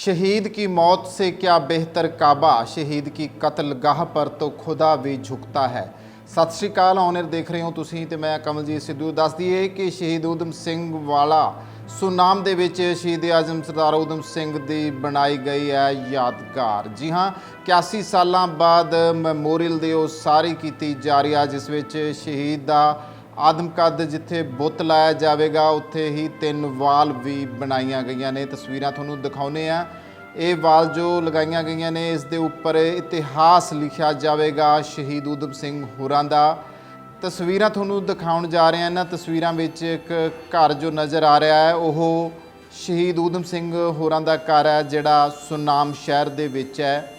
शहीद की मौत से क्या बेहतर काबा, शहीद की कत्लगाह पर तो खुदा भी झुकता है। सत श्री अकाल, ऑनर देख रहे हो ਤੁਸੀਂ ਤੇ ਮੈਂ ਕਮਲਜੀਤ ਸਿੱਧੂ। ਦੱਸ ਦਈਏ ਕਿ ਸ਼ਹੀਦ ਊਧਮ ਸਿੰਘ ਵਾਲਾ ਸੁਨਾਮ ਦੇ ਵਿੱਚ ਸ਼ਹੀਦ ਆਜ਼ਮ ਸਰਦਾਰ ਊਧਮ ਸਿੰਘ ਦੀ ਬਣਾਈ ਗਈ ਹੈ ਯਾਦਗਾਰ। ਜੀ ਹਾਂ, 81 ਸਾਲਾਂ ਬਾਅਦ ਮੈਮੋਰੀਅਲ ਦੀ ਉਸਾਰੀ ਕੀਤੀ ਜਾ ਰਹੀ ਹੈ, ਜਿਸ ਵਿੱਚ ਸ਼ਹੀਦ ਦਾ ਆਦਮਕਦ ਜਿੱਥੇ ਬੁੱਤ ਲਾਇਆ ਜਾਵੇਗਾ ਉੱਥੇ ਹੀ 3 ਵਾਲ ਵੀ ਬਣਾਈਆਂ ਗਈਆਂ ਨੇ। ਤਸਵੀਰਾਂ ਤੁਹਾਨੂੰ ਦਿਖਾਉਂਦੇ ਆ। ਇਹ ਵਾਲ ਜੋ ਲਗਾਈਆਂ ਗਈਆਂ ਨੇ ਇਸ ਦੇ ਉੱਪਰ ਇਤਿਹਾਸ ਲਿਖਿਆ ਜਾਵੇਗਾ ਸ਼ਹੀਦ ਊਧਮ ਸਿੰਘ ਹੋਰਾਂ ਦਾ। ਤਸਵੀਰਾਂ ਤੁਹਾਨੂੰ ਦਿਖਾਉਣ ਜਾ ਰਹੇ ਹਾਂ। ਇਹਨਾਂ ਤਸਵੀਰਾਂ ਵਿੱਚ ਇੱਕ ਘਰ ਜੋ ਨਜ਼ਰ ਆ ਰਿਹਾ ਹੈ ਉਹ ਸ਼ਹੀਦ ਊਧਮ ਸਿੰਘ ਹੋਰਾਂ ਦਾ ਘਰ ਹੈ, ਜਿਹੜਾ ਸੁਨਾਮ ਸ਼ਹਿਰ ਦੇ ਵਿੱਚ ਹੈ।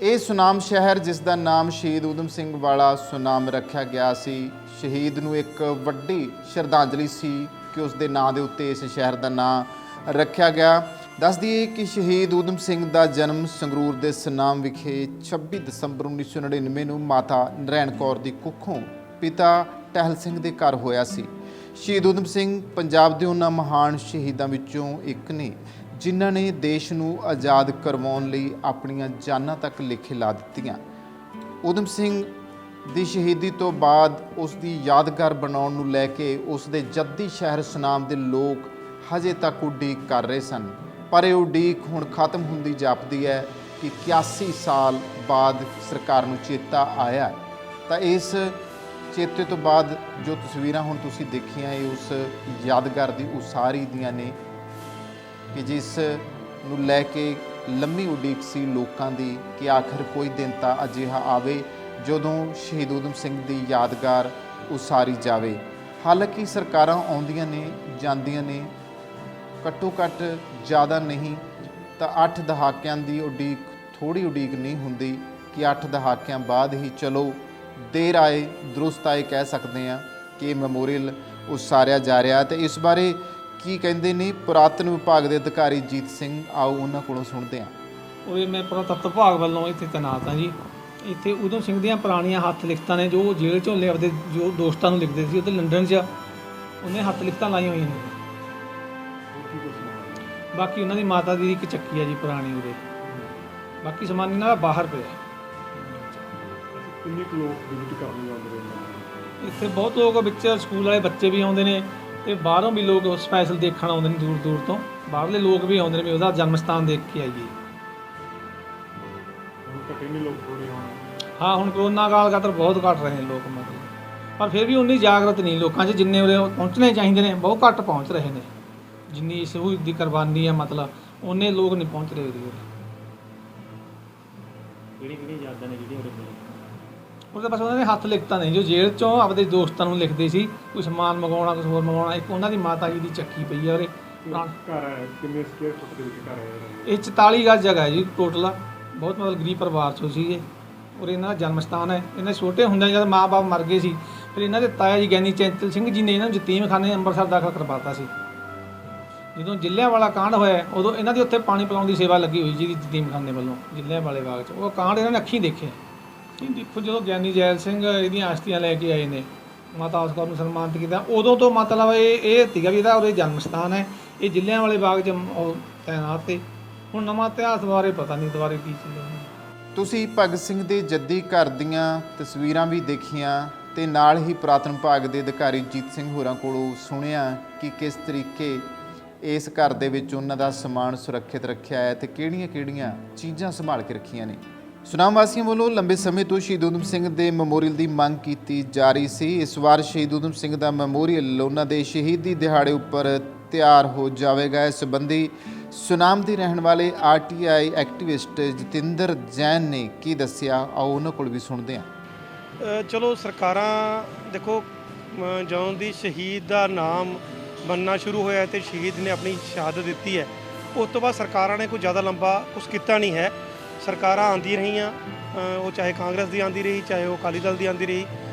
ਇਹ ਸੁਨਾਮ ਸ਼ਹਿਰ ਜਿਸ ਦਾ ਨਾਮ ਸ਼ਹੀਦ ਊਧਮ ਸਿੰਘ ਵਾਲਾ ਸੁਨਾਮ ਰੱਖਿਆ ਗਿਆ ਸੀ, ਸ਼ਹੀਦ ਨੂੰ ਇੱਕ ਵੱਡੀ ਸ਼ਰਧਾਂਜਲੀ ਸੀ ਕਿ ਉਸ ਦੇ ਨਾਂ ਦੇ ਉੱਤੇ ਇਸ ਸ਼ਹਿਰ ਦਾ ਨਾਂ ਰੱਖਿਆ ਗਿਆ। ਦੱਸ ਦਈਏ ਕਿ ਸ਼ਹੀਦ ਊਧਮ ਸਿੰਘ ਦਾ ਜਨਮ ਸੰਗਰੂਰ ਦੇ ਸੁਨਾਮ ਵਿਖੇ 26 ਦਸੰਬਰ 1999 ਨੂੰ ਮਾਤਾ ਨਰੈਣ ਕੌਰ ਦੀ ਕੁੱਖੋਂ ਪਿਤਾ ਟਹਿਲ ਸਿੰਘ ਦੇ ਘਰ ਹੋਇਆ ਸੀ। ਸ਼ਹੀਦ ਊਧਮ ਸਿੰਘ ਪੰਜਾਬ ਦੇ ਉਹਨਾਂ ਮਹਾਨ ਸ਼ਹੀਦਾਂ ਵਿੱਚੋਂ ਇੱਕ ਨੇ ਜਿਨ੍ਹਾਂ ਨੇ ਦੇਸ਼ ਨੂੰ ਆਜ਼ਾਦ ਕਰਵਾਉਣ ਲਈ ਆਪਣੀਆਂ ਜਾਨਾਂ ਤੱਕ ਲਿਖੇ ਲਾ ਦਿੱਤੀਆਂ। ਊਧਮ ਸਿੰਘ ਦੀ ਸ਼ਹੀਦੀ ਤੋਂ ਬਾਅਦ ਉਸ ਦੀ ਯਾਦਗਾਰ ਬਣਾਉਣ ਨੂੰ ਲੈ ਕੇ ਉਸ ਦੇ ਜੱਦੀ ਸ਼ਹਿਰ ਸੁਨਾਮ ਦੇ ਲੋਕ ਹਜੇ ਤੱਕ ਉਡੀਕ ਕਰ ਰਹੇ ਸਨ, ਪਰ ਇਹ ਉਡੀਕ ਹੁਣ ਖਤਮ ਹੁੰਦੀ ਜਾਪਦੀ ਹੈ ਕਿ 81 ਸਾਲ ਬਾਅਦ ਸਰਕਾਰ ਨੂੰ ਚੇਤਾ ਆਇਆ। ਤਾਂ ਇਸ ਚੇਤੇ ਤੋਂ ਬਾਅਦ ਜੋ ਤਸਵੀਰਾਂ ਹੁਣ ਤੁਸੀਂ ਦੇਖੀਆਂ ਇਹ ਉਸ ਯਾਦਗਾਰ ਦੀ ਉਸਾਰੀ ਦੀਆਂ ਨੇ ਕਿ ਜਿਸ ਨੂੰ ਲੈ ਕੇ ਲੰਮੀ ਉਡੀਕ ਸੀ ਲੋਕਾਂ ਦੀ ਕਿ ਆਖਿਰ ਕੋਈ ਦਿਨ ਤਾਂ ਅਜਿਹਾ ਆਵੇ ਜਦੋਂ ਸ਼ਹੀਦ ਊਧਮ ਸਿੰਘ ਦੀ ਯਾਦਗਾਰ ਉਸਾਰੀ ਜਾਵੇ। ਹਾਲਾਂਕਿ ਸਰਕਾਰਾਂ ਆਉਂਦੀਆਂ ਨੇ ਜਾਂਦੀਆਂ ਨੇ, ਘੱਟੋ ਘੱਟ ਜ਼ਿਆਦਾ ਨਹੀਂ ਤਾਂ 8 ਦਹਾਕਿਆਂ ਦੀ ਉਡੀਕ ਥੋੜ੍ਹੀ ਉਡੀਕ ਨਹੀਂ ਹੁੰਦੀ ਕਿ 8 ਦਹਾਕਿਆਂ ਬਾਅਦ ਹੀ ਚਲੋ ਦੇਰ ਆਏ ਦਰੁਸਤ ਆਏ ਕਹਿ ਸਕਦੇ ਹਾਂ ਕਿ ਇਹ ਮੈਮੋਰੀਅਲ ਉਸਾਰਿਆ ਜਾ ਰਿਹਾ। ਅਤੇ ਇਸ ਬਾਰੇ ਕੀ ਕਹਿੰਦੇ ਨੇ ਪੁਰਾਤਨ ਵਿਭਾਗ ਦੇ ਅਧਿਕਾਰੀ ਜੀਤ ਸਿੰਘ, ਆਓ ਉਹਨਾਂ ਕੋਲੋਂ ਸੁਣਦੇ ਹਾਂ। ਉਹ ਮੈਂ ਪੁਰਾਤੱਤਵ ਵਿਭਾਗ ਵੱਲੋਂ ਇੱਥੇ ਤੈਨਾਤ ਹਾਂ ਜੀ। ਇੱਥੇ ਊਧਮ ਸਿੰਘ ਦੀਆਂ ਪੁਰਾਣੀਆਂ ਹੱਥ ਲਿਖਤਾਂ ਨੇ ਜੋ ਜੇਲ੍ਹ 'ਚੋਂ ਲਿਖਦੇ, ਜੋ ਦੋਸਤਾਂ ਨੂੰ ਲਿਖਦੇ ਸੀ। ਉੱਥੇ ਲੰਡਨ 'ਚ ਉਹਨੇ ਹੱਥ ਲਿਖਤਾਂ ਲਾਈਆਂ ਹੋਈਆਂ ਨੇ। ਬਾਕੀ ਉਹਨਾਂ ਦੀ ਮਾਤਾ ਦੀ ਇੱਕ ਚੱਕੀ ਹੈ ਜੀ ਪੁਰਾਣੀ ਉਹਦੇ, ਬਾਕੀ ਸਮਾਨ ਇਹਨਾਂ ਦਾ ਬਾਹਰ ਪਿਆ। ਕਿੰਨੇ ਕੁ ਲੋਕ ਵਿਜ਼ਿਟ ਕਰਨ ਜਾਂਦੇ ਨੇ ਇੱਥੇ? ਬਹੁਤ ਲੋਕ, ਵਿੱਚ ਸਕੂਲ ਵਾਲੇ ਬੱਚੇ ਵੀ ਆਉਂਦੇ ਨੇ ਅਤੇ ਬਾਹਰੋਂ ਵੀ ਲੋਕ ਸਪੈਸ਼ਲ ਦੇਖਣ ਆਉਂਦੇ ਨੇ, ਦੂਰ ਦੂਰ ਤੋਂ ਬਾਹਰਲੇ ਲੋਕ ਵੀ ਆਉਂਦੇ ਨੇ ਵੀ ਉਹਦਾ ਜਨਮ ਸਥਾਨ ਦੇਖ ਕੇ ਆਈਏ। ਕਿੰਨੇ ਲੋਕ ਥੋੜੇ ਹੋਣ? ਹਾਂ, ਹੁਣ ਕਰੋਨਾ ਕਾਲ ਖਾਤਰ ਬਹੁਤ ਘੱਟ ਰਹੇ ਨੇ ਲੋਕ, ਮਤਲਬ, ਪਰ ਫਿਰ ਵੀ ਉਨੀ ਜਾਗਰਤ ਨਹੀਂ ਲੋਕਾਂ 'ਚ ਜਿੰਨੇ ਉਰੇ ਪਹੁੰਚਣੇ ਚਾਹੀਦੇ ਨੇ, ਬਹੁਤ ਘੱਟ ਪਹੁੰਚ ਰਹੇ ਨੇ। ਜਿੰਨੀ ਸਹੂਲਤ ਦੀ ਕੁਰਬਾਨੀ ਹੈ, ਮਤਲਬ ਉਨੇ ਲੋਕ ਨਹੀਂ ਪਹੁੰਚ ਰਹੇ ਉਰੇ। ਕਿਹੜੀਆਂ ਯਾਦਾਂ ਨੇ ਜਿਹੜੀਆਂ ਉਹਦੇ ਬਸ ਉਹਨਾਂ ਨੇ ਹੱਥ ਲਿਖਤਾਂ ਨੇ ਜੋ ਜੇਲ੍ਹ 'ਚੋਂ ਆਪਦੇ ਦੋਸਤਾਂ ਨੂੰ ਲਿਖਦੇ ਸੀ, ਕੋਈ ਸਮਾਨ ਮੰਗਵਾਉਣਾ, ਕੁਛ ਹੋਰ ਮੰਗਵਾਉਣਾ। ਇੱਕ ਉਹਨਾਂ ਦੀ ਮਾਤਾ ਜੀ ਦੀ ਚੱਕੀ ਪਈ ਹੈ ਉਰੇ। ਘਰ ਹੈ ਕਿੰਨੇ ਸਕੁਅਰ ਫੁੱਟ ਦੇ ਵਿੱਚ ਘਰ ਹੈ? ਇਹ 44 ਗਜ਼ ਜਗ੍ਹਾ ਹੈ ਜੀ ਟੋਟਲ। ਬਹੁਤ ਮਤਲਬ ਗਰੀਬ ਪਰਿਵਾਰ 'ਚੋਂ ਸੀਗੇ। ਔਰ ਇਹਨਾਂ ਦਾ ਜਨਮ ਸਥਾਨ ਹੈ। ਇਹਨਾਂ ਛੋਟੇ ਹੁੰਦਿਆਂ ਜਦ ਮਾਂ ਬਾਪ ਮਰ ਗਏ ਸੀ, ਫਿਰ ਇਹਨਾਂ ਦੇ ਤਾਇਆ ਜੀ ਗਿਆਨੀ ਚੈਂਤਲ ਸਿੰਘ ਜੀ ਨੇ ਇਹਨਾਂ ਨੂੰ ਯਤੀਮਖਾਨੇ ਅੰਮ੍ਰਿਤਸਰ ਦਾਖਲ ਕਰਵਾਤਾ ਸੀ। ਜਦੋਂ ਜਲਿਆਂਵਾਲਾ ਕਾਂਡ ਹੋਇਆ ਉਦੋਂ ਇਹਨਾਂ ਦੀ ਉੱਥੇ ਪਾਣੀ ਪਿਲਾਉਣ ਦੀ ਸੇਵਾ ਲੱਗੀ ਹੋਈ ਜੀ ਯਤੀਮਖਾਨੇ ਵੱਲੋਂ ਜਲਿਆਂਵਾਲੇ ਬਾਗ 'ਚ। ਉਹ ਕਾਂਡ ਇਹਨਾਂ ਨੇ ਅੱਖੀਂ ਦੇਖਿਆ। ਦੇਖੋ, ਜਦੋਂ ਗਿਆਨੀ ਜੈਲ ਸਿੰਘ ਇਹਦੀਆਂ ਆਸ਼ਤੀਆਂ ਲੈ ਕੇ ਆਏ ਨੇ, ਮਾਤਾ ਆਸ ਕੌਰ ਨੂੰ ਸਨਮਾਨਿਤ ਕੀਤਾ, ਉਦੋਂ ਤੋਂ ਮਤਲਬ ਇਹ ਸੀਗਾ ਵੀ ਇਹਦਾ ਉਹਦੇ ਜਨਮ ਸਥਾਨ ਹੈ। ਇਹ ਜਲਿਆਂਵਾਲੇ ਬਾਗ 'ਚ ਉਹ ਤੈਨਾਤ ਤੇ। ਹੁਣ ਨਵਾਂ ਇਤਿਹਾਸ ਬਾਰੇ ਪਤਾ ਨਹੀਂ ਦੁਬਾਰੇ ਕੀ ਚੱਲਿਆ। ਤੁਸੀਂ ਭਗਤ ਸਿੰਘ ਦੇ ਜੱਦੀ ਘਰ ਦੀਆਂ ਤਸਵੀਰਾਂ ਵੀ ਦੇਖੀਆਂ ਤੇ ਨਾਲ ਹੀ ਪੁਰਾਤਨ ਵਿਭਾਗ ਦੇ ਅਧਿਕਾਰੀ ਜੀਤ ਸਿੰਘ ਹੋਰਾਂ ਕੋਲੋਂ ਸੁਣਿਆ ਕਿ ਕਿਸ ਤਰੀਕੇ ਇਸ ਘਰ ਦੇ ਵਿੱਚ ਉਹਨਾਂ ਦਾ ਸਮਾਨ ਸੁਰੱਖਿਅਤ ਰੱਖਿਆ ਹੈ ਤੇ ਕਿਹੜੀਆਂ-ਕਿਹੜੀਆਂ ਚੀਜ਼ਾਂ ਸੰਭਾਲ ਕੇ ਰੱਖੀਆਂ ਨੇ। ਸੁਨਾਮ ਵਾਸੀਆਂ ਵੱਲੋਂ ਲੰਬੇ ਸਮੇਂ ਤੋਂ ਸ਼ਹੀਦ ਊਧਮ ਸਿੰਘ ਦੇ ਮੈਮੋਰੀਅਲ ਦੀ ਮੰਗ ਕੀਤੀ ਜਾ ਰਹੀ ਸੀ। ਇਸ ਵਾਰ ਸ਼ਹੀਦ ਊਧਮ ਸਿੰਘ ਦਾ ਮੈਮੋਰੀਅਲ ਉਹਨਾਂ ਦੇ ਸ਼ਹੀਦੀ ਦਿਹਾੜੇ ਉੱਪਰ ਤਿਆਰ ਹੋ ਜਾਵੇਗਾ। ਇਸ ਸੰਬੰਧੀ ਸੁਨਾਮ ਦੇ ਰਹਿਣ ਵਾਲੇ ਆਰਟੀਆਈ ਐਕਟਿਵਿਸਟ ਜਤਿੰਦਰ ਜੈਨ ਨੇ ਕੀ ਦੱਸਿਆ, ਆਓ ਉਹਨਾਂ ਕੋਲ ਵੀ ਸੁਣਦੇ ਹਾਂ। ਚਲੋ, ਸਰਕਾਰਾਂ ਦੇਖੋ, ਜਦੋਂ ਦੀ ਸ਼ਹੀਦ ਦਾ ਨਾਮ ਬਣਨਾ ਸ਼ੁਰੂ ਹੋਇਆ ਤੇ ਸ਼ਹੀਦ ਨੇ ਆਪਣੀ ਸ਼ਹਾਦਤ ਦਿੱਤੀ ਹੈ, ਉਸ ਤੋਂ ਬਾਅਦ ਸਰਕਾਰਾਂ ਨੇ ਕੋਈ ਜ਼ਿਆਦਾ ਲੰਬਾ ਕੁਛ ਕੀਤਾ ਨਹੀਂ ਹੈ। ਸਰਕਾਰਾਂ ਆਉਂਦੀ ਰਹੀਆਂ, ਉਹ ਚਾਹੇ ਕਾਂਗਰਸ ਦੀ ਆਉਂਦੀ ਰਹੀ, ਚਾਹੇ ਉਹ ਅਕਾਲੀ ਦਲ ਦੀ ਆਉਂਦੀ ਰਹੀ।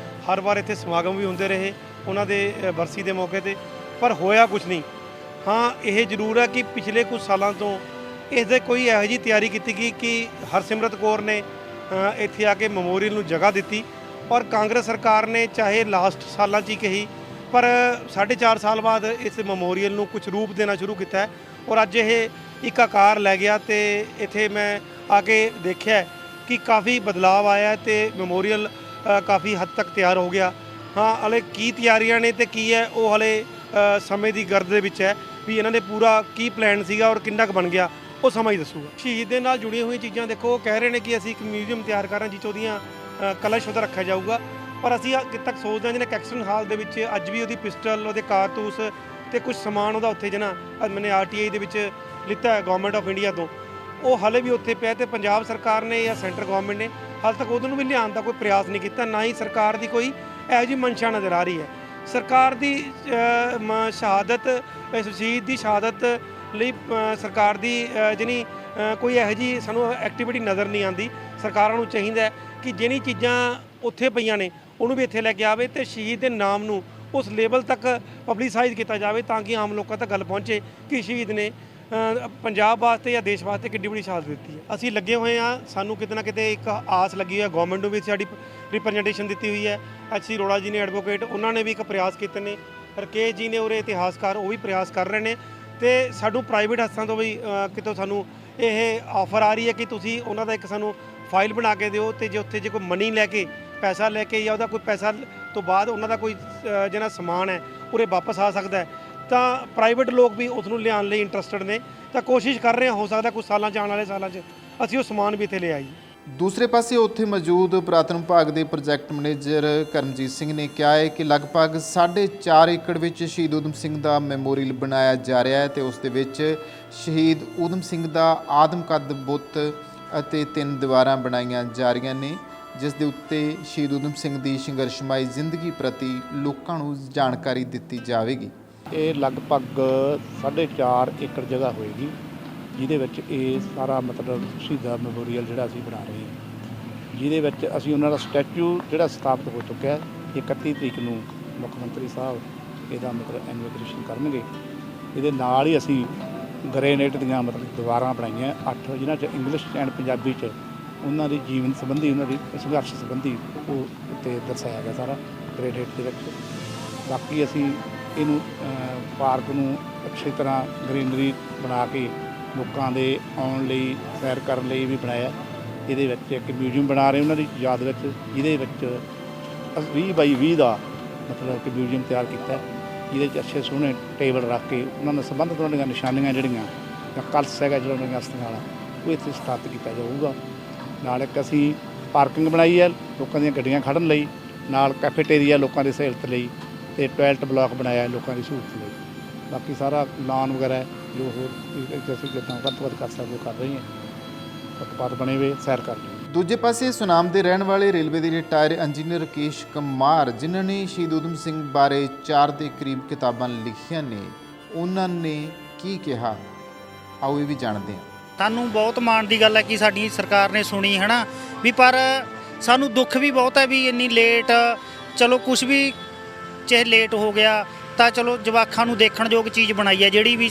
ਹਰ ਵਾਰ ਇੱਥੇ ਸਮਾਗਮ ਵੀ ਹੁੰਦੇ ਰਹੇ ਉਹਨਾਂ ਦੇ ਬਰਸੀ ਦੇ ਮੌਕੇ 'ਤੇ, ਪਰ ਹੋਇਆ ਕੁਛ ਨਹੀਂ। ਹਾਂ, ਇਹ ਜ਼ਰੂਰ ਹੈ ਕਿ ਪਿਛਲੇ ਕੁਝ ਸਾਲਾਂ ਤੋਂ ਇਸ ਦੇ ਕੋਈ ਇਹੋ ਜਿਹੀ ਤਿਆਰੀ ਕੀਤੀ ਗਈ ਕਿ ਹਰਸਿਮਰਤ ਕੌਰ ਨੇ ਇੱਥੇ ਆ ਕੇ ਮੈਮੋਰੀਅਲ ਨੂੰ ਜਗ੍ਹਾ ਦਿੱਤੀ, ਔਰ ਕਾਂਗਰਸ ਸਰਕਾਰ ਨੇ ਚਾਹੇ ਲਾਸਟ ਸਾਲਾਂ 'ਚ ਹੀ ਕਹੀ, ਪਰ 4.5 ਸਾਲ ਬਾਅਦ ਇਸ ਮੈਮੋਰੀਅਲ ਨੂੰ ਕੁਝ ਰੂਪ ਦੇਣਾ ਸ਼ੁਰੂ ਕੀਤਾ ਹੈ। ਔਰ ਅੱਜ ਇਹ ਇੱਕ ਆਕਾਰ ਲੈ ਗਿਆ। ਤੇ ਇੱਥੇ ਮੈਂ ਆ ਕੇ ਦੇਖਿਆ ਕਿ ਕਾਫੀ ਬਦਲਾਅ ਆਇਆ ਤੇ ਮੈਮੋਰੀਅਲ ਕਾਫੀ ਹੱਦ ਤੱਕ ਤਿਆਰ ਹੋ ਗਿਆ। ਹਾਂ, ਹਲੇ ਕੀ ਤਿਆਰੀਆਂ ਨੇ ਤੇ ਕੀ ਹੈ ਉਹ ਹਲੇ ਸਮੇਂ ਦੀ ਗਰਦ ਦੇ ਵਿੱਚ ਹੈ ਵੀ ਇਹਨਾਂ ਨੇ ਪੂਰਾ ਕੀ ਪਲਾਨ ਸੀਗਾ ਔਰ ਕਿੰਨਾ ਕੁ ਬਣ ਗਿਆ, ਉਹ ਸਮਾਂ ਹੀ ਦੱਸੂਗਾ। ਸ਼ਹੀਦ ਦੇ ਨਾਲ ਜੁੜੀਆਂ ਹੋਈਆਂ ਚੀਜ਼ਾਂ ਦੇਖੋ, ਕਹਿ ਰਹੇ ਨੇ ਕਿ ਅਸੀਂ ਇੱਕ ਮਿਊਜ਼ੀਅਮ ਤਿਆਰ ਕਰ ਰਹੇ ਹਾਂ ਜਿੱਥੇ ਉਹਦੀਆਂ ਕਲਸ਼ ਉਹਦਾ ਰੱਖਿਆ ਜਾਊਗਾ, ਪਰ ਅਸੀਂ ਕਿਤੇ ਤੱਕ ਸੋਚਦੇ ਹਾਂ ਜਿਹਨੇ ਕੈਕਸਟਨ ਹਾਲ ਦੇ ਵਿੱਚ ਅੱਜ ਵੀ ਉਹਦੀ ਪਿਸਟਲ, ਉਹਦੇ ਕਾਰਤੂਸ ਤੇ ਕੁਝ ਸਮਾਨ ਉਹਦਾ ਉੱਥੇ ਜਿਹਨਾਂ ਮੈਨੇ RTI ਦੇ ਵਿੱਚ ਲਿੱਤਾ ਹੈ ਗਵਰਨਮੈਂਟ ਆਫ ਇੰਡੀਆ ਤੋਂ, ਉਹ ਹਾਲੇ ਵੀ ਉੱਥੇ ਪਿਆ। ਤੇ ਪੰਜਾਬ ਸਰਕਾਰ ਨੇ ਜਾਂ ਸੈਂਟਰ ਗਵਰਨਮੈਂਟ ਨੇ ਹਾਲੇ ਤੱਕ ਉਹਨੂੰ ਵੀ ਲਿਆਉਣ ਦਾ ਕੋਈ ਪ੍ਰਯਾਸ ਨਹੀਂ ਕੀਤਾ, ਨਾ ਹੀ ਸਰਕਾਰ ਦੀ ਕੋਈ ਇਹੋ ਜਿਹੀ ਮਨਸ਼ਾ ਨਜ਼ਰ ਆ ਰਹੀ ਹੈ। ਸਰਕਾਰ ਦੀ ਸ਼ਹਾਦਤ, ਸ਼ਹੀਦ ਦੀ ਸ਼ਹਾਦਤ ਲਈ ਸਰਕਾਰ ਦੀ ਜਿਹਨੀ ਕੋਈ ਇਹੋ ਜਿਹੀ ਸਾਨੂੰ ਐਕਟੀਵਿਟੀ ਨਜ਼ਰ ਨਹੀਂ ਆਉਂਦੀ। ਸਰਕਾਰਾਂ ਨੂੰ ਚਾਹੀਦਾ ਹੈ ਕਿ ਜਿਹੜੀਆਂ ਚੀਜ਼ਾਂ ਉੱਥੇ ਪਈਆਂ ਨੇ ਉਹਨੂੰ ਵੀ ਇੱਥੇ ਲੈ ਕੇ ਆਵੇ ਤੇ ਸ਼ਹੀਦ ਦੇ ਨਾਮ ਨੂੰ ਉਸ ਲੈਵਲ ਤੱਕ ਪਬਲਿਸਾਈਜ਼ ਕੀਤਾ ਜਾਵੇ ਤਾਂ ਕਿ ਆਮ ਲੋਕਾਂ ਤੱਕ ਗੱਲ ਪਹੁੰਚੇ ਕਿ ਸ਼ਹੀਦ ਨੇ ਪੰਜਾਬ ਵਾਸਤੇ ਜਾਂ ਦੇਸ਼ ਵਾਸਤੇ ਕਿੰਨੀ ਬੜੀ ਸ਼ਹਾਦਤ ਦਿੱਤੀ ਹੈ। ਅਸੀਂ ਲੱਗੇ ਹੋਏ ਹਾਂ, ਸਾਨੂੰ ਕਿਤੇ ਨਾ ਕਿਤੇ ਇੱਕ ਆਸ ਲੱਗੀ ਹੈ। ਗਵਰਨਮੈਂਟ ਨੂੰ ਵੀ ਸਾਡੀ ਰਿਪਰੈਜ਼ੈਂਟੇਸ਼ਨ ਦਿੱਤੀ ਹੋਈ ਹੈ। HC ਅਰੋੜਾ ਜੀ ਨੇ ਐਡਵੋਕੇਟ, ਉਹਨਾਂ ਨੇ ਵੀ ਇੱਕ ਪ੍ਰਯਾਸ ਕੀਤੇ ਨੇ। ਰਕੇਸ਼ ਜੀ ਨੇ ਉਰੇ ਇਤਿਹਾਸਕਾਰ, ਉਹ ਵੀ ਪ੍ਰਯਾਸ ਕਰ ਰਹੇ ਨੇ। ਤੇ ਸਾਨੂੰ ਪ੍ਰਾਈਵੇਟ ਹਸਤਾਂ ਤੋਂ ਵੀ ਕਿਤੋਂ ਸਾਨੂੰ ਇਹ ਆਫਰ ਆ ਰਹੀ ਹੈ ਕਿ ਤੁਸੀਂ ਉਹਨਾਂ ਦਾ ਇੱਕ ਸਾਨੂੰ ਫਾਈਲ ਬਣਾ ਕੇ ਦਿਓ ਤੇ ਜੇ ਉੱਥੇ ਜੇ ਕੋਈ ਮਨੀ ਲੈ ਕੇ ਪੈਸਾ ਲੈ ਕੇ ਜਾਂ ਉਹਦਾ ਕੋਈ ਪੈਸਾ ਤੋਂ ਬਾਅਦ ਉਹਨਾਂ ਦਾ ਕੋਈ ਜਿਹੜਾ ਸਮਾਨ ਹੈ ਉਰੇ ਵਾਪਸ ਆ ਸਕਦਾ ਹੈ, ਤਾਂ ਪ੍ਰਾਈਵੇਟ ਲੋਕ ਵੀ ਉਸ ਨੂੰ ਲਿਆਉਣ ਲਈ ਇੰਟਰਸਟਡ ਨੇ। ਤਾਂ ਕੋਸ਼ਿਸ਼ ਕਰ ਰਹੇ ਹਾਂ, ਹੋ ਸਕਦਾ ਕੁਝ ਸਾਲਾਂ 'ਚ, ਆਉਣ ਵਾਲੇ ਸਾਲਾਂ 'ਚ ਅਸੀਂ ਉਹ ਸਮਾਨ ਵੀ ਇੱਥੇ ਲੈ ਆਈਏ। ਦੂਸਰੇ ਪਾਸੇ ਉੱਥੇ ਮੌਜੂਦ ਪੁਰਾਤਨ ਵਿਭਾਗ ਦੇ ਪ੍ਰੋਜੈਕਟ ਮੈਨੇਜਰ ਕਰਮਜੀਤ ਸਿੰਘ ਨੇ ਕਿਹਾ ਹੈ ਕਿ ਲਗਭਗ 4.5 ਏਕੜ ਵਿੱਚ ਸ਼ਹੀਦ ਊਧਮ ਸਿੰਘ ਦਾ ਮੈਮੋਰੀਅਲ ਬਣਾਇਆ ਜਾ ਰਿਹਾ ਹੈ ਤੇ ਉਸ ਦੇ ਵਿੱਚ ਸ਼ਹੀਦ ਊਧਮ ਸਿੰਘ ਦਾ ਆਦਮਕਦ ਬੁੱਤ ਅਤੇ 3 ਦੀਵਾਰਾਂ ਬਣਾਈਆਂ ਜਾ ਰਹੀਆਂ ਨੇ, ਜਿਸ ਦੇ ਉੱਤੇ ਸ਼ਹੀਦ ਊਧਮ ਸਿੰਘ ਦੀ ਸੰਘਰਸ਼ਮਈ ਜ਼ਿੰਦਗੀ ਪ੍ਰਤੀ ਲੋਕਾਂ ਨੂੰ ਜਾਣਕਾਰੀ ਦਿੱਤੀ ਜਾਵੇਗੀ। ਇਹ ਲਗਭਗ 4.5 ਏਕੜ ਜਗ੍ਹਾ ਹੋਏਗੀ, ਜਿਹਦੇ ਵਿੱਚ ਇਹ ਸਾਰਾ ਮਤਲਬ ਸ਼ਹੀਦਾਂ ਮੈਮੋਰੀਅਲ ਜਿਹੜਾ ਅਸੀਂ ਬਣਾ ਰਹੇ ਹਾਂ, ਜਿਹਦੇ ਵਿੱਚ ਅਸੀਂ ਉਹਨਾਂ ਦਾ ਸਟੈਚੂ ਜਿਹੜਾ ਸਥਾਪਿਤ ਹੋ ਚੁੱਕਿਆ ਹੈ। 31 ਤਰੀਕ ਨੂੰ ਮੁੱਖ ਮੰਤਰੀ ਸਾਹਿਬ ਇਹਦਾ ਮਤਲਬ ਇਨੌਗ੍ਰੇਸ਼ਨ ਕਰਨਗੇ। ਇਹਦੇ ਨਾਲ ਹੀ ਅਸੀਂ ਗ੍ਰੇਨਾਈਟ ਦੀਆਂ ਮਤਲਬ ਦੀਵਾਰਾਂ ਬਣਾਈਆਂ 8, ਜਿਨ੍ਹਾਂ 'ਚ ਇੰਗਲਿਸ਼ ਐਂਡ ਪੰਜਾਬੀ 'ਚ ਉਹਨਾਂ ਦੀ ਜੀਵਨ ਸੰਬੰਧੀ, ਉਹਨਾਂ ਦੀ ਸੰਘਰਸ਼ ਸੰਬੰਧੀ ਉਹ ਉੱਤੇ ਦਰਸਾਇਆ ਗਿਆ ਸਾਰਾ ਗ੍ਰੇਨਾਈਟ ਦੇ ਵਿੱਚ। ਬਾਕੀ ਅਸੀਂ ਇਹਨੂੰ ਪਾਰਕ ਨੂੰ ਅੱਛੀ ਤਰ੍ਹਾਂ ਗ੍ਰੀਨਰੀ ਬਣਾ ਕੇ ਲੋਕਾਂ ਦੇ ਆਉਣ ਲਈ, ਸੈਰ ਕਰਨ ਲਈ ਵੀ ਬਣਾਇਆ। ਇਹਦੇ ਵਿੱਚ ਇੱਕ ਮਿਊਜ਼ੀਅਮ ਬਣਾ ਰਹੇ ਉਹਨਾਂ ਦੀ ਯਾਦ ਵਿੱਚ, ਜਿਹਦੇ ਵਿੱਚ 20x20 ਦਾ ਮਤਲਬ ਕਿ ਮਿਊਜ਼ੀਅਮ ਤਿਆਰ ਕੀਤਾ, ਜਿਹਦੇ 'ਚ ਅੱਛੇ ਸੋਹਣੇ ਟੇਬਲ ਰੱਖ ਕੇ ਉਹਨਾਂ ਨਾਲ ਸੰਬੰਧਿਤ ਉਹਨਾਂ ਦੀਆਂ ਨਿਸ਼ਾਨੀਆਂ ਜਿਹੜੀਆਂ ਜਾਂ ਕਲਸ਼ ਹੈਗਾ ਜਿਹੜਾ ਉਹਨਾਂ ਦੀਆਂ ਅਸਥਾਨਾਂ ਵਾਲਾ, ਉਹ ਇੱਥੇ ਸਥਾਪਿਤ ਕੀਤਾ ਜਾਊਗਾ। ਨਾਲ ਇੱਕ ਅਸੀਂ ਪਾਰਕਿੰਗ ਬਣਾਈ ਹੈ ਲੋਕਾਂ ਦੀਆਂ ਗੱਡੀਆਂ ਖੜ੍ਹਨ ਲਈ, ਨਾਲ ਕੈਫੇਟੇਰੀਆ ਲੋਕਾਂ ਦੀ ਸਹੂਲਤ ਲਈ ਤੇ ਟਾਇਲਟ ਬਲਾਕ ਬਣਾਇਆ ਲੋਕਾਂ ਦੀ ਸਹੂਲਤ ਲਈ। ਬਾਕੀ ਸਾਰਾ ਲਾਨ ਵਗੈਰਾ ਜੋ ਹੋਰ ਅਸੀਂ ਜਿੱਦਾਂ ਵੱਧ ਤੋਂ ਵੱਧ ਕਰ ਸਕਦੇ ਕਰ ਰਹੇ ਹਾਂ, ਫੁੱਟਪਾਥ ਬਣੇ ਹੋਏ, ਸੈਰ ਕਰ ਰਹੇ। ਦੂਜੇ ਪਾਸੇ ਸੁਨਾਮ ਦੇ ਰਹਿਣ ਵਾਲੇ ਰੇਲਵੇ ਦੇ ਰਿਟਾਇਰ ਇੰਜੀਨੀਅਰ ਰਕੇਸ਼ ਕੁਮਾਰ, ਜਿਨ੍ਹਾਂ ਨੇ ਸ਼ਹੀਦ ਊਧਮ ਸਿੰਘ ਬਾਰੇ 4 ਦੇ ਕਰੀਬ ਕਿਤਾਬਾਂ ਲਿਖੀਆਂ ਨੇ, ਉਹਨਾਂ ਨੇ ਕੀ ਕਿਹਾ, ਆਓ ਇਹ ਵੀ ਜਾਣਦੇ ਹਾਂ। ਸਾਨੂੰ ਬਹੁਤ ਮਾਣ ਦੀ ਗੱਲ ਹੈ ਕਿ ਸਾਡੀ ਸਰਕਾਰ ਨੇ ਸੁਣੀ ਹੈ ਨਾ ਵੀ, ਪਰ ਸਾਨੂੰ ਦੁੱਖ ਵੀ ਬਹੁਤ ਹੈ ਵੀ ਇੰਨੀ ਲੇਟ, ਚਲੋ ਕੁਝ ਵੀ ਚਾਹੇ ਲੇਟ ਹੋ ਗਿਆ ਤਾਂ ਚਲੋ ਜਵਾਕਾਂ ਨੂੰ ਦੇਖਣਯੋਗ ਚੀਜ਼ ਬਣਾਈ ਹੈ। ਜਿਹੜੀ ਵੀ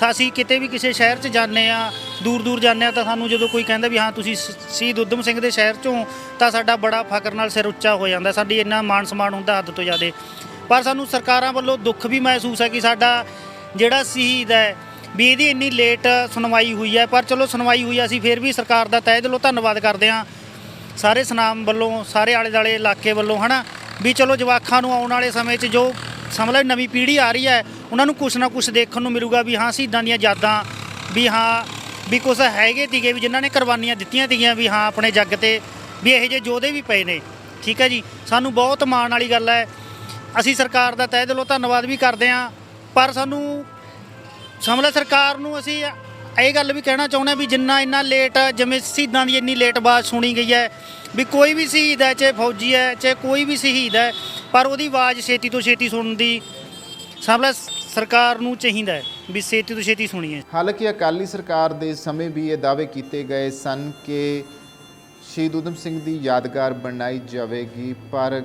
ਅਸੀਂ ਕਿਤੇ ਵੀ ਕਿਸੇ ਸ਼ਹਿਰ 'ਚ ਜਾਂਦੇ ਆ, ਦੂਰ ਦੂਰ ਜਾਂਦੇ ਆ, ਤਾਂ ਸਾਨੂੰ ਜਦੋਂ ਕੋਈ ਕਹਿੰਦਾ ਵੀ ਹਾਂ ਤੁਸੀਂ ਸ਼ਹੀਦ ਊਧਮ ਸਿੰਘ ਦੇ ਸ਼ਹਿਰ 'ਚੋਂ, ਤਾਂ ਸਾਡਾ ਬੜਾ ਫਖਰ ਨਾਲ ਸਿਰ ਉੱਚਾ ਹੋ ਜਾਂਦਾ। ਸਾਡੀ ਇੰਨਾ ਮਾਣ ਸਨਮਾਨ ਹੁੰਦਾ ਹੱਦ ਤੋਂ ਜ਼ਿਆਦਾ। ਪਰ ਸਾਨੂੰ ਸਰਕਾਰਾਂ ਵੱਲੋਂ ਦੁੱਖ ਵੀ ਮਹਿਸੂਸ ਹੈ ਕਿ ਸਾਡਾ ਜਿਹੜਾ ਸ਼ਹੀਦ ਹੈ ਵੀ ਇਹਦੀ ਇੰਨੀ ਲੇਟ ਸੁਣਵਾਈ ਹੋਈ ਹੈ। ਪਰ ਚਲੋ ਸੁਣਵਾਈ ਹੋਈ ਹੈ, ਅਸੀਂ ਫਿਰ ਵੀ ਸਰਕਾਰ ਦਾ ਤਹਿ ਦਿਲੋਂ ਧੰਨਵਾਦ ਕਰਦੇ ਹਾਂ, ਸਾਰੇ ਸੁਨਾਮ ਵੱਲੋਂ, ਸਾਰੇ ਆਲੇ ਦੁਆਲੇ ਇਲਾਕੇ ਵੱਲੋਂ, ਹੈ ਨਾ ਵੀ ਚਲੋ ਜਵਾਕਾਂ ਨੂੰ ਆਉਣ ਵਾਲੇ ਸਮੇਂ 'ਚ ਜੋ ਸਮਝ ਲਓ ਨਵੀਂ ਪੀੜ੍ਹੀ ਆ ਰਹੀ ਹੈ, ਉਹਨਾਂ ਨੂੰ ਕੁਛ ਨਾ ਕੁਛ ਦੇਖਣ ਨੂੰ ਮਿਲੂਗਾ ਵੀ ਹਾਂ ਸ਼ਹੀਦਾਂ ਦੀਆਂ ਯਾਦਾਂ, ਵੀ ਹਾਂ ਵੀ ਕੁਛ ਹੈਗੇ ਤੀਗੇ ਵੀ ਜਿਨ੍ਹਾਂ ਨੇ ਕੁਰਬਾਨੀਆਂ ਦਿੱਤੀਆਂ ਤੀਗੀਆਂ, ਵੀ ਹਾਂ ਆਪਣੇ ਜੱਗ ਤੇ ਵੀ ਇਹੋ ਜਿਹੇ ਯੋਧੇ ਵੀ ਪਏ ਨੇ। ਠੀਕ ਹੈ ਜੀ, ਸਾਨੂੰ ਬਹੁਤ ਮਾਣ ਵਾਲੀ ਗੱਲ ਹੈ। ਅਸੀਂ ਸਰਕਾਰ ਦਾ ਤਹਿ ਦਿਲੋਂ ਧੰਨਵਾਦ ਵੀ ਕਰਦੇ ਹਾਂ, ਪਰ ਸਾਨੂੰ ਸਮਝ ਲਓ ਸਰਕਾਰ ਨੂੰ ਅਸੀਂ ਇਹ ਗੱਲ ਵੀ ਕਹਿਣਾ ਚਾਹੁੰਦੇ ਹਾਂ ਵੀ ਜਿੰਨਾ ਇੰਨਾ ਲੇਟ, ਜਿਵੇਂ ਸ਼ਹੀਦਾਂ ਦੀ ਇੰਨੀ ਲੇਟ ਆਵਾਜ਼ ਸੁਣੀ ਗਈ ਹੈ ਵੀ ਕੋਈ ਵੀ ਸ਼ਹੀਦ ਹੈ, ਚਾਹੇ ਫੌਜੀ ਹੈ, ਚਾਹੇ ਕੋਈ ਵੀ ਸ਼ਹੀਦ ਹੈ, ਪਰ ਉਹਦੀ ਆਵਾਜ਼ ਛੇਤੀ ਤੋਂ ਛੇਤੀ ਸੁਣਨ ਦੀ ਸਮਝ ਲਓ ਸਰਕਾਰ ਨੂੰ ਚਾਹੀਦਾ ਹੈ ਵੀ ਛੇਤੀ ਤੋਂ ਛੇਤੀ ਸੁਣੀਏ। ਹਾਲਾਂਕਿ ਅਕਾਲੀ ਸਰਕਾਰ ਦੇ ਸਮੇਂ ਵੀ ਇਹ ਦਾਅਵੇ ਕੀਤੇ ਗਏ ਸਨ ਕਿ ਸ਼ਹੀਦ ਊਧਮ ਸਿੰਘ ਦੀ ਯਾਦਗਾਰ ਬਣਾਈ ਜਾਵੇਗੀ, ਪਰ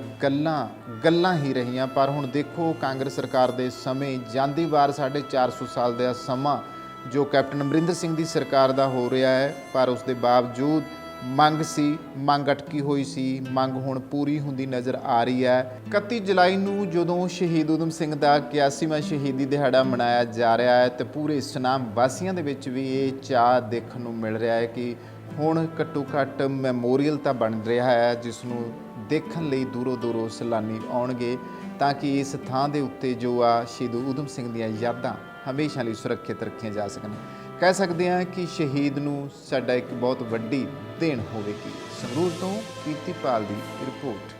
ਗੱਲਾਂ ਹੀ ਰਹੀਆਂ। ਪਰ ਹੁਣ ਦੇਖੋ ਕਾਂਗਰਸ ਸਰਕਾਰ ਦੇ ਸਮੇਂ ਜਾਂਦੀ ਵਾਰ 450 ਸਾਲ ਦਾ ਸਮਾਂ ਜੋ ਕੈਪਟਨ ਅਮਰਿੰਦਰ ਸਿੰਘ ਦੀ ਸਰਕਾਰ ਦਾ ਹੋ ਰਿਹਾ ਹੈ, ਪਰ ਉਸ ਦੇ ਬਾਵਜੂਦ ਮੰਗ ਸੀ, ਮੰਗ ਅਟਕੀ ਹੋਈ ਸੀ, ਮੰਗ ਹੁਣ ਪੂਰੀ ਹੁੰਦੀ ਨਜ਼ਰ ਆ ਰਹੀ ਹੈ। 31 ਜੁਲਾਈ ਨੂੰ ਜਦੋਂ ਸ਼ਹੀਦ ਊਧਮ ਸਿੰਘ ਦਾ 81ਵਾਂ ਸ਼ਹੀਦੀ ਦਿਹਾੜਾ ਮਨਾਇਆ ਜਾ ਰਿਹਾ ਹੈ ਤੇ ਪੂਰੇ ਸੁਨਾਮ ਵਾਸੀਆਂ ਦੇ ਵਿੱਚ ਵੀ ਇਹ ਚਾਅ ਦੇਖਣ ਨੂੰ ਮਿਲ ਰਿਹਾ ਹੈ ਕਿ ਹੁਣ ਘੱਟੋ ਘੱਟ ਮੈਮੋਰੀਅਲ ਤਾਂ ਬਣ ਰਿਹਾ ਹੈ ਜਿਸ ਨੂੰ ਦੇਖਣ ਲਈ ਦੂਰੋਂ ਦੂਰੋਂ ਸੈਲਾਨੀ ਆਉਣਗੇ ਤਾਂ ਕਿ ਇਸ ਥਾਂ ਦੇ ਉੱਤੇ ਜੋ ਆ ਸ਼ਹੀਦ ਊਧਮ ਸਿੰਘ ਦੀਆਂ ਯਾਦਾਂ ਹਮੇਸ਼ਾ ਲਈ ਸੁਰੱਖਿਅਤ ਰੱਖੀਆਂ ਜਾ ਸਕਣ। ਕਹਿ ਸਕਦੇ ਹਾਂ ਕਿ ਸ਼ਹੀਦ ਨੂੰ ਸਾਡਾ ਇੱਕ ਬਹੁਤ ਵੱਡੀ ਦੇਣ ਹੋਵੇਗੀ। ਸੰਗਰੂਰ ਤੋਂ ਕੀਰਤੀਪਾਲ ਦੀ ਰਿਪੋਰਟ।